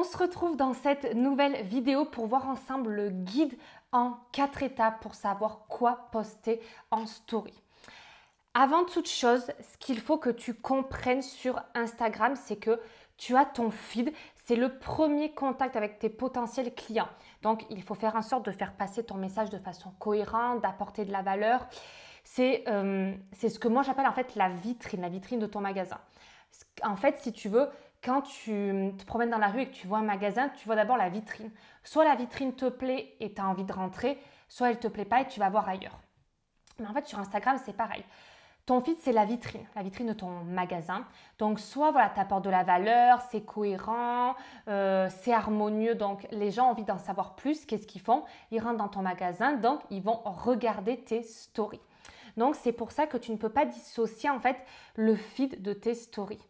se retrouve dans cette nouvelle vidéo pour voir ensemble le guide en 4 étapes pour savoir quoi poster en story. Avant toute chose, ce qu'il faut que tu comprennes sur Instagram, c'est que tu as ton feed. C'est le premier contact avec tes potentiels clients. Donc, il faut faire en sorte de faire passer ton message de façon cohérente, d'apporter de la valeur. C'est ce que moi j'appelle en fait la vitrine de ton magasin. En fait, si tu veux, quand tu te promènes dans la rue et que tu vois un magasin, tu vois d'abord la vitrine. Soit la vitrine te plaît et tu as envie de rentrer, soit elle ne te plaît pas et tu vas voir ailleurs. Mais en fait, sur Instagram, c'est pareil. Ton feed, c'est la vitrine de ton magasin. Donc, soit voilà, tu apportes de la valeur, c'est cohérent, c'est harmonieux. Donc, les gens ont envie d'en savoir plus. Qu'est-ce qu'ils font? Ils rentrent dans ton magasin, donc ils vont regarder tes stories. Donc, c'est pour ça que tu ne peux pas dissocier en fait le feed de tes stories.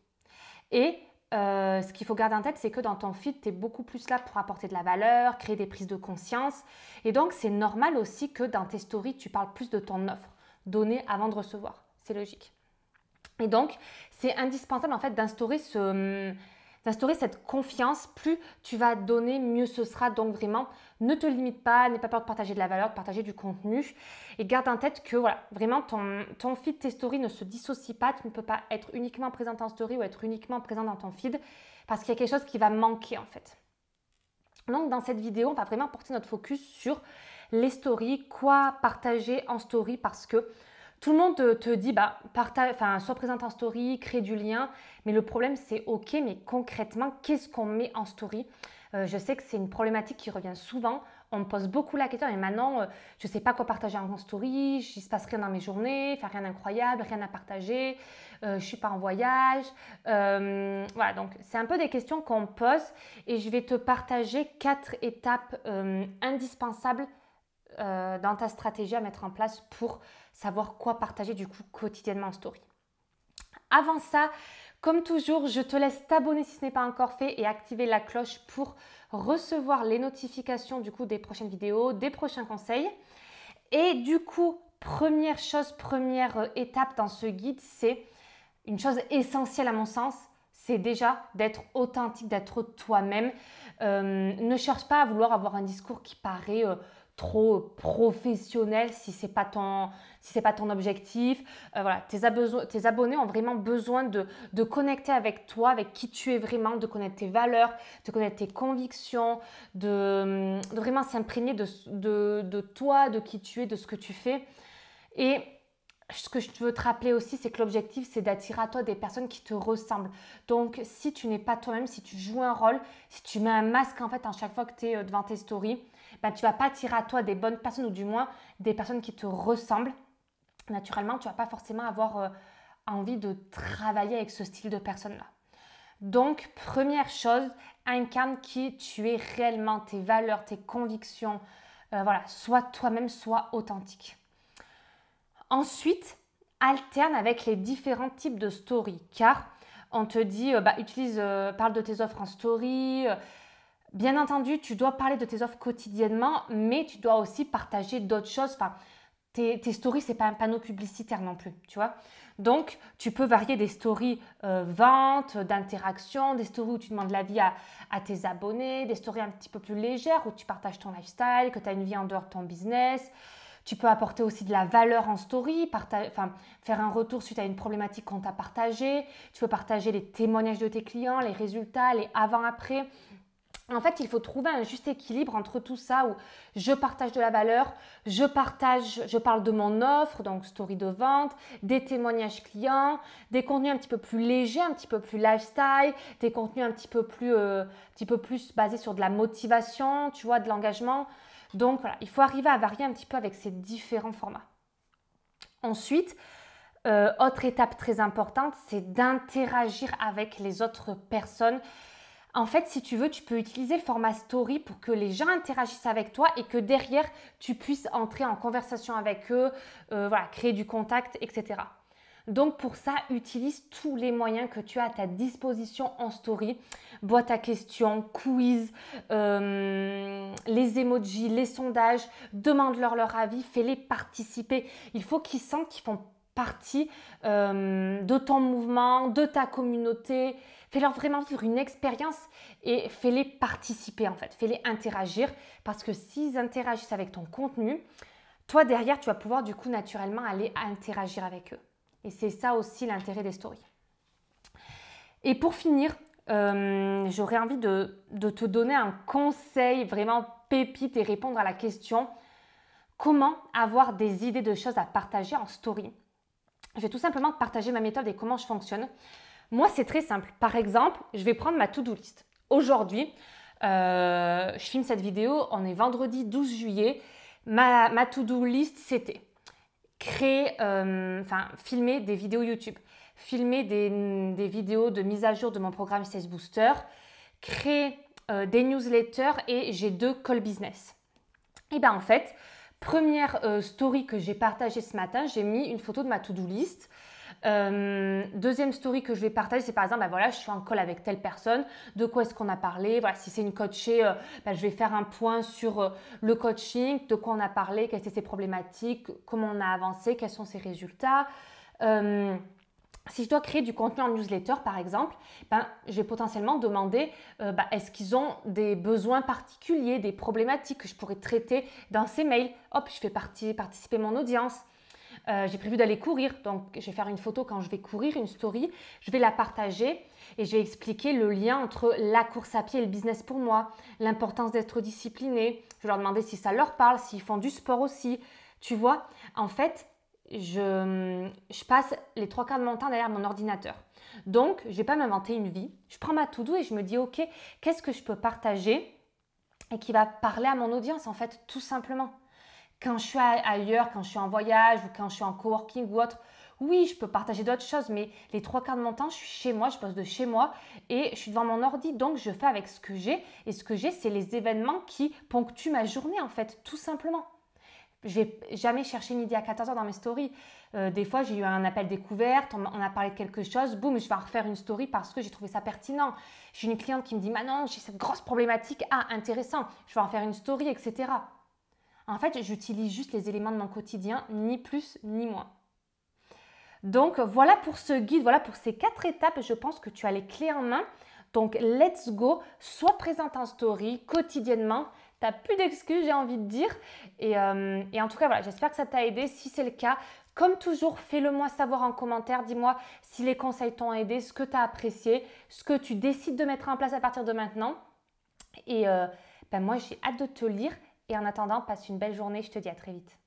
Et ce qu'il faut garder en tête, c'est que dans ton feed, tu es beaucoup plus là pour apporter de la valeur, créer des prises de conscience. Et donc, c'est normal aussi que dans tes stories, tu parles plus de ton offre, donner avant de recevoir. C'est logique. Et donc, c'est indispensable en fait d'instaurer cette confiance. Plus tu vas donner, mieux ce sera. Donc vraiment, ne te limite pas, n'aie pas peur de partager de la valeur, de partager du contenu. Et garde en tête que voilà, vraiment ton feed, tes stories ne se dissocient pas. Tu ne peux pas être uniquement présente en story ou être uniquement présent dans ton feed parce qu'il y a quelque chose qui va manquer en fait. Donc dans cette vidéo, on va vraiment porter notre focus sur les stories, quoi partager en story parce que tout le monde te dit, sois présente en story, crée du lien. Mais le problème, c'est OK, mais concrètement, qu'est-ce qu'on met en story? Je sais que c'est une problématique qui revient souvent. On me pose beaucoup la question, mais maintenant, je ne sais pas quoi partager en story, il ne se passe rien dans mes journées, rien d'incroyable, rien à partager, je ne suis pas en voyage. Voilà, donc c'est un peu des questions qu'on me pose et je vais te partager 4 étapes indispensables dans ta stratégie à mettre en place pour savoir quoi partager du coup quotidiennement en story. Avant ça, comme toujours, je te laisse t'abonner si ce n'est pas encore fait et activer la cloche pour recevoir les notifications du coup des prochaines vidéos, des prochains conseils. Et du coup, première étape dans ce guide, c'est une chose essentielle à mon sens, c'est déjà d'être authentique, d'être toi-même. Ne cherche pas à vouloir avoir un discours qui paraît trop professionnel si c'est pas ton objectif. Voilà, tes abonnés ont vraiment besoin de connecter avec toi, avec qui tu es vraiment, de connaître tes valeurs, de connaître tes convictions, de vraiment s'imprégner de toi, de qui tu es, de ce que tu fais. Et ce que je veux te rappeler aussi, c'est que l'objectif, c'est d'attirer à toi des personnes qui te ressemblent. Donc, si tu n'es pas toi-même, si tu joues un rôle, si tu mets un masque en fait à chaque fois que tu es devant tes stories, tu ne vas pas attirer à toi des bonnes personnes ou du moins des personnes qui te ressemblent. Naturellement, tu ne vas pas forcément avoir envie de travailler avec ce style de personne-là. Donc, première chose, incarne qui tu es réellement, tes valeurs, tes convictions. Voilà, sois toi-même, sois authentique. Ensuite, alterne avec les différents types de stories car on te dit parle de tes offres en story. Bien entendu, tu dois parler de tes offres quotidiennement, mais tu dois aussi partager d'autres choses. Enfin, tes stories, ce n'est pas un panneau publicitaire non plus, tu vois. Donc, tu peux varier des stories vente, d'interaction, des stories où tu demandes l'avis à tes abonnés, des stories un petit peu plus légères où tu partages ton lifestyle, que tu as une vie en dehors de ton business. Tu peux apporter aussi de la valeur en story, faire un retour suite à une problématique qu'on t'a partagée. Tu peux partager les témoignages de tes clients, les résultats, les avant-après. En fait, il faut trouver un juste équilibre entre tout ça où je partage de la valeur, je parle de mon offre, donc story de vente, des témoignages clients, des contenus un petit peu plus légers, un petit peu plus lifestyle, des contenus un petit peu plus basés sur de la motivation, tu vois, de l'engagement. Donc voilà, il faut arriver à varier un petit peu avec ces différents formats. Ensuite, autre étape très importante, c'est d'interagir avec les autres personnes. En fait, si tu veux, tu peux utiliser le format story pour que les gens interagissent avec toi et que derrière, tu puisses entrer en conversation avec eux, créer du contact, etc. Donc pour ça, utilise tous les moyens que tu as à ta disposition en story. Boîte à questions, quiz, les emojis, les sondages. Demande-leur leur avis, fais-les participer. Il faut qu'ils sentent qu'ils font partie de ton mouvement, de ta communauté. Fais-leur vraiment vivre une expérience et fais-les participer en fait. Fais-les interagir parce que s'ils interagissent avec ton contenu, toi derrière, tu vas pouvoir du coup naturellement aller interagir avec eux. Et c'est ça aussi l'intérêt des stories. Et pour finir, j'aurais envie de te donner un conseil vraiment pépite et répondre à la question comment avoir des idées de choses à partager en story. Je vais tout simplement te partager ma méthode et comment je fonctionne. Moi, c'est très simple. Par exemple, je vais prendre ma to-do list. Aujourd'hui, je filme cette vidéo, on est vendredi 12 juillet. Ma to-do list, c'était filmer des vidéos YouTube, filmer des vidéos de mise à jour de mon programme Sales Booster, créer des newsletters et j'ai 2 call business. Et bien en fait, première story que j'ai partagée ce matin, j'ai mis une photo de ma to-do list. Deuxième story que je vais partager, c'est par exemple, voilà, je suis en call avec telle personne, de quoi est-ce qu'on a parlé, voilà, si c'est une coachée, je vais faire un point sur le coaching, de quoi on a parlé, quelles étaient ses problématiques, comment on a avancé, quels sont ses résultats. Si je dois créer du contenu en newsletter, par exemple, je vais potentiellement demander est-ce qu'ils ont des besoins particuliers, des problématiques que je pourrais traiter dans ces mails. Hop, je fais participer mon audience. J'ai prévu d'aller courir, donc je vais faire une photo quand je vais courir, une story. Je vais la partager et je vais expliquer le lien entre la course à pied et le business pour moi, l'importance d'être discipliné. Je vais leur demander si ça leur parle, s'ils font du sport aussi. Tu vois, en fait, je passe les 3/4 de mon temps derrière mon ordinateur. Donc, je ne vais pas m'inventer une vie. Je prends ma to-do et je me dis, ok, qu'est-ce que je peux partager et qui va parler à mon audience, en fait, tout simplement. Quand je suis ailleurs, quand je suis en voyage ou quand je suis en coworking ou autre, oui, je peux partager d'autres choses, mais les 3/4 de mon temps, je suis chez moi, je bosse de chez moi et je suis devant mon ordi, donc je fais avec ce que j'ai. Et ce que j'ai, c'est les événements qui ponctuent ma journée, en fait, tout simplement. Je ne vais jamais chercher midi à 14h dans mes stories. Des fois, j'ai eu un appel découverte, on a parlé de quelque chose, boum, je vais en refaire une story parce que j'ai trouvé ça pertinent. J'ai une cliente qui me dit, Manon, j'ai cette grosse problématique, ah, intéressant, je vais en faire une story, etc. En fait, j'utilise juste les éléments de mon quotidien, ni plus ni moins. Donc, voilà pour ce guide, voilà pour ces 4 étapes. Je pense que tu as les clés en main. Donc, let's go, sois présente en story quotidiennement. Tu n'as plus d'excuses, j'ai envie de dire. Et en tout cas, voilà, j'espère que ça t'a aidé. Si c'est le cas, comme toujours, fais-le moi savoir en commentaire. Dis-moi si les conseils t'ont aidé, ce que tu as apprécié, ce que tu décides de mettre en place à partir de maintenant. Et moi, j'ai hâte de te lire. Et en attendant, passe une belle journée. Je te dis à très vite.